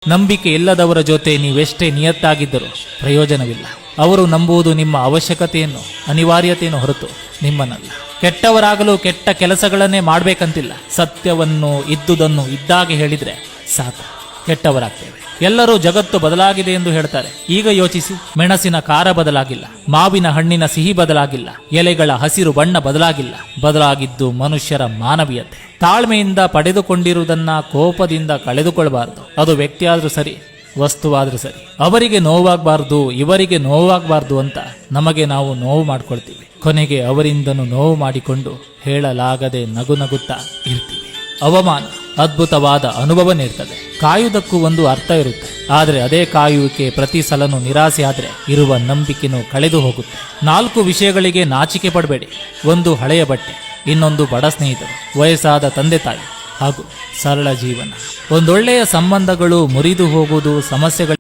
ನಂಬಿಕೆ ಇಲ್ಲದವರ ಜೊತೆ ನೀವೆಷ್ಟೇ ನಿಯತ್ತಾಗಿದ್ದರೂ ಪ್ರಯೋಜನವಿಲ್ಲ. ಅವರು ನಂಬುವುದು ನಿಮ್ಮ ಅವಶ್ಯಕತೆಯನ್ನು, ಅನಿವಾರ್ಯತೆಯನ್ನು ಹೊರತು ನಿಮ್ಮನ್ನಲ್ಲ. ಕೆಟ್ಟವರಾಗಲು ಕೆಟ್ಟ ಕೆಲಸಗಳನ್ನೇ ಮಾಡಬೇಕಂತಿಲ್ಲ. ಸತ್ಯವನ್ನು ಇದ್ದುದನ್ನು ಇದ್ದಾಗೆ ಹೇಳಿದ್ರೆ ಸಾಕು, ಕೆಟ್ಟವರಾಗ್ತೇವೆ. ಎಲ್ಲರೂ ಜಗತ್ತು ಬದಲಾಗಿದೆ ಎಂದು ಹೇಳ್ತಾರೆ. ಈಗ ಯೋಚಿಸಿ, ಮೆಣಸಿನ ಖಾರ ಬದಲಾಗಿಲ್ಲ, ಮಾವಿನ ಹಣ್ಣಿನ ಸಿಹಿ ಬದಲಾಗಿಲ್ಲ, ಎಲೆಗಳ ಹಸಿರು ಬಣ್ಣ ಬದಲಾಗಿಲ್ಲ. ಬದಲಾಗಿದ್ದು ಮನುಷ್ಯರ ಮಾನವೀಯತೆ. ತಾಳ್ಮೆಯಿಂದ ಪಡೆದುಕೊಂಡಿರುವುದನ್ನ ಕೋಪದಿಂದ ಕಳೆದುಕೊಳ್ಳಬಾರದು. ಅದು ವ್ಯಕ್ತಿಯಾದ್ರೂ ಸರಿ, ವಸ್ತುವಾದ್ರೂ ಸರಿ. ಅವರಿಗೆ ನೋವಾಗಬಾರ್ದು, ಇವರಿಗೆ ನೋವಾಗಬಾರ್ದು ಅಂತ ನಮಗೆ ನಾವು ನೋವು ಮಾಡ್ಕೊಳ್ತೀವಿ. ಕೊನೆಗೆ ಅವರಿಂದನೂ ನೋವು ಮಾಡಿಕೊಂಡು ಹೇಳಲಾಗದೆ ನಗು ನಗುತ್ತಾ ಇರ್ತೀವಿ. ಅವಮಾನ ಅದ್ಭುತವಾದ ಅನುಭವ ನೀಡ್ತದೆ. ಕಾಯುವುದಕ್ಕೂ ಒಂದು ಅರ್ಥ ಇರುತ್ತೆ. ಆದರೆ ಅದೇ ಕಾಯುವಿಕೆ ಪ್ರತಿ ಸಲನೂ ನಿರಾಸೆ ಆದರೆ ಇರುವ ನಂಬಿಕೆನೂ ಕಳೆದು ಹೋಗುತ್ತೆ. 4 ವಿಷಯಗಳಿಗೆ ನಾಚಿಕೆ ಪಡಬೇಡಿ. 1 ಹಳೆಯ ಬಟ್ಟೆ, ಇನ್ನೊಂದು ಬಡ ಸ್ನೇಹಿತರು, ವಯಸ್ಸಾದ ತಂದೆ ತಾಯಿ ಹಾಗೂ ಸರಳ ಜೀವನ. ಒಂದೊಳ್ಳೆಯ ಸಂಬಂಧಗಳು ಮುರಿದು ಹೋಗುವುದು ಸಮಸ್ಯೆಗಳು